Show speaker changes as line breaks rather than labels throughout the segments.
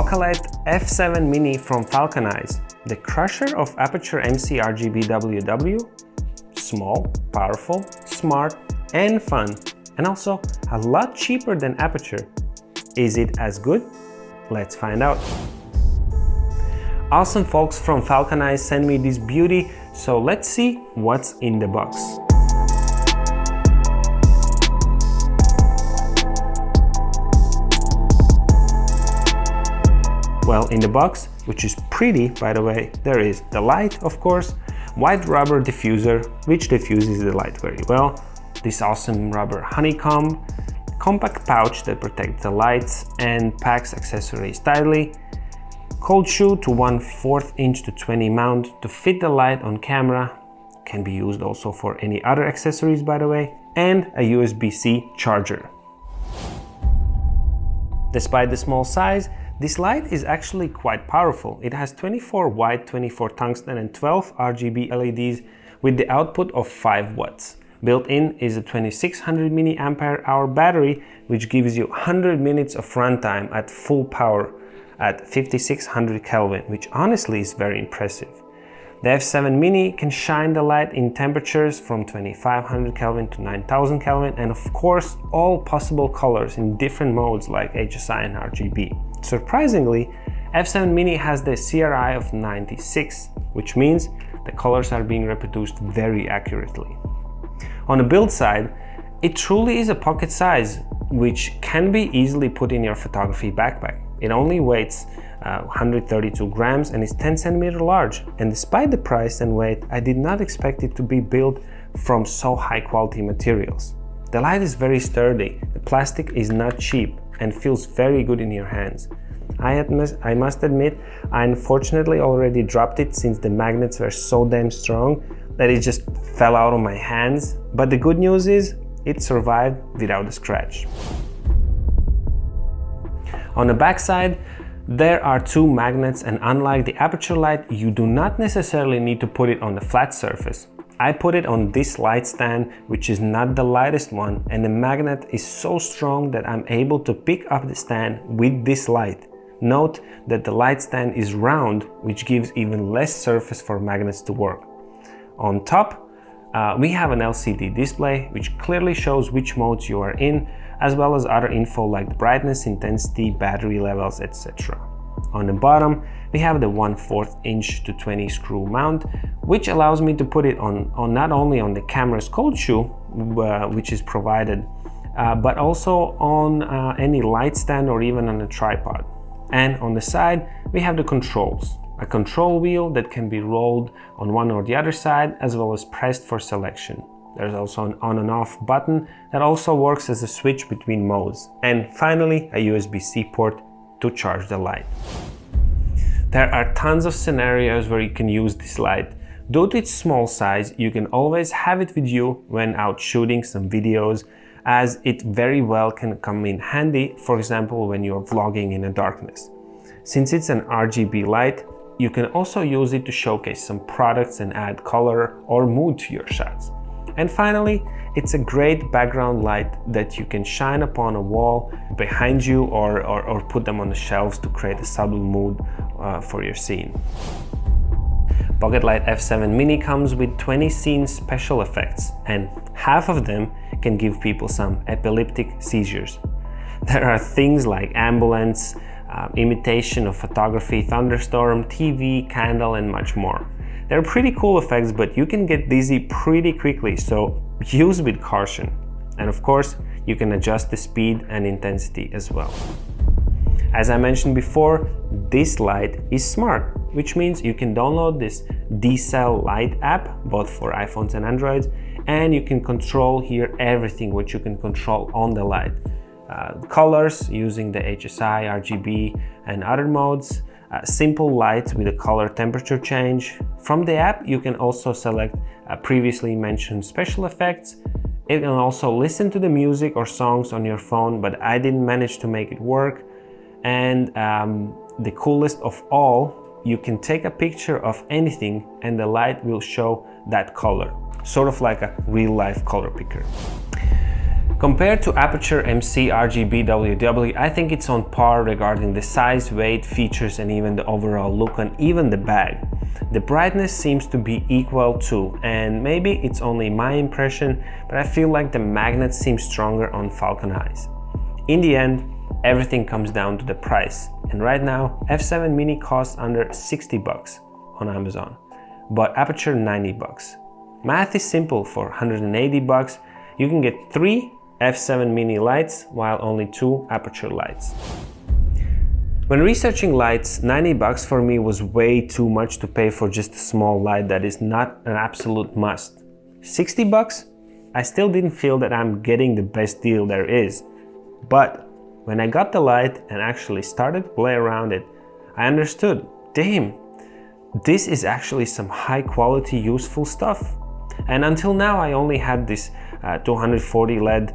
Focalite F7 Mini from Falconize, the crusher of Aputure MC RGB WW. Small, powerful, smart, and fun, and also a lot cheaper than Aputure. Is it as good? Let's find out. Awesome folks from Falconize sent me this beauty, so let's see what's in the box. Well, in the box, which is pretty by the way, there is the light, of course, white rubber diffuser, which diffuses the light very well, this awesome rubber honeycomb, compact pouch that protects the lights and packs accessories tightly, cold shoe to 1/4 inch to 20 mount to fit the light on camera, can be used also for any other accessories by the way, and a USB-C charger. Despite the small size, this light is actually quite powerful. It has 24 white, 24 tungsten and 12 RGB LEDs with the output of 5 watts. Built in is a 2600 mAh battery, which gives you 100 minutes of runtime at full power at 5600 Kelvin, which honestly is very impressive. The F7 Mini can shine the light in temperatures from 2500 Kelvin to 9000 Kelvin, and of course all possible colors in different modes like HSI and RGB. Surprisingly, F7 Mini has the CRI of 96, which means the colors are being reproduced very accurately. On the build side, it truly is a pocket size, which can be easily put in your photography backpack. It only weighs 132 grams and is 10 centimeters large. And despite the price and weight, I did not expect it to be built from so high quality materials. The light is very sturdy, the plastic is not cheap and feels very good in your hands. I must admit, I unfortunately already dropped it since the magnets were so damn strong that it just fell out of my hands. But the good news is, it survived without a scratch. On the back side, there are 2 magnets, and unlike the Aputure light, you do not necessarily need to put it on the flat surface. I put it on this light stand, which is not the lightest one, and the magnet is so strong that I'm able to pick up the stand with this light. Note that the light stand is round, which gives even less surface for magnets to work. On top, we have an LCD display, which clearly shows which modes you are in, as well as other info like the brightness, intensity, battery levels, etc. On the bottom, we have the 1/4 inch to 20 screw mount, which allows me to put it on not only on the camera's cold shoe, which is provided, but also on any light stand or even on a tripod. And on the side, we have the controls. A control wheel that can be rolled on one or the other side, as well as pressed for selection. There's also an on and off button that also works as a switch between modes. And finally, a USB-C port to charge the light. There are tons of scenarios where you can use this light. Due to its small size, you can always have it with you when out shooting some videos, as it very well can come in handy, for example, when you're vlogging in the darkness. Since it's an RGB light, you can also use it to showcase some products and add color or mood to your shots. And finally, it's a great background light that you can shine upon a wall behind you or put them on the shelves to create a subtle mood for your scene. Pocketlight F7 Mini comes with 20 scene special effects, and half of them can give people some epileptic seizures. There are things like ambulance, imitation of photography, thunderstorm, TV, candle, and much more. They're pretty cool effects, but you can get dizzy pretty quickly, so use with caution. And of course, you can adjust the speed and intensity as well. As I mentioned before, this light is smart, which means you can download this D-Cell Light app, both for iPhones and Androids, and you can control here everything what you can control on the light. Colors using the HSI, RGB, and other modes, simple lights with a color temperature change. From the app, you can also select previously mentioned special effects. It can also listen to the music or songs on your phone, but I didn't manage to make it work. And the coolest of all, you can take a picture of anything and the light will show that color, sort of like a real-life color picker. Compared to Aputure MC RGB WW, I think it's on par regarding the size, weight, features, and even the overall look, and even the bag. The brightness seems to be equal too, and maybe it's only my impression, but I feel like the magnet seems stronger on Falcon Eyes. In the end, everything comes down to the price, and right now F7 Mini costs under 60 bucks on Amazon, but Aputure 90 bucks. Math is simple. For 180 bucks, you can get 3 F7 Mini lights while only 2 Aputure lights. When researching lights, 90 bucks for me was way too much to pay for just a small light that is not an absolute must. 60 bucks? I still didn't feel that I'm getting the best deal there is. But when I got the light and actually started to play around it, I understood, damn, this is actually some high quality useful stuff. And until now I only had this 240 LED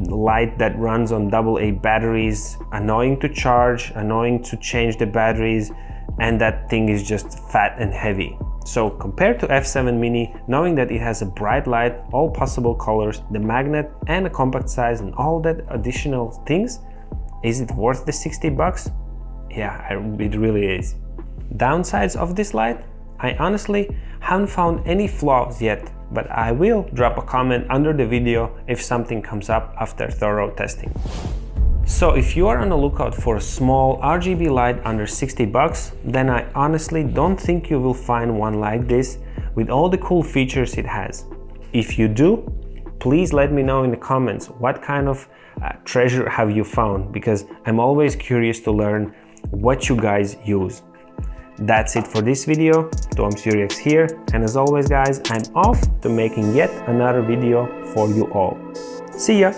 light that runs on AA batteries, annoying to charge, annoying to change the batteries, and that thing is just fat and heavy. So compared to F7 Mini, knowing that it has a bright light, all possible colors, the magnet and a compact size and all that additional things, is it worth the 60 bucks? Yeah, it really is. Downsides of this light? I honestly haven't found any flaws yet, but I will drop a comment under the video if something comes up after thorough testing. So if you are on the lookout for a small RGB light under 60 bucks, then I honestly don't think you will find one like this with all the cool features it has. If you do, please let me know in the comments what kind of treasure have you found, because I'm always curious to learn what you guys use. That's it for this video. TomSuryaX here, and as always guys, I'm off to making yet another video for you all. See ya!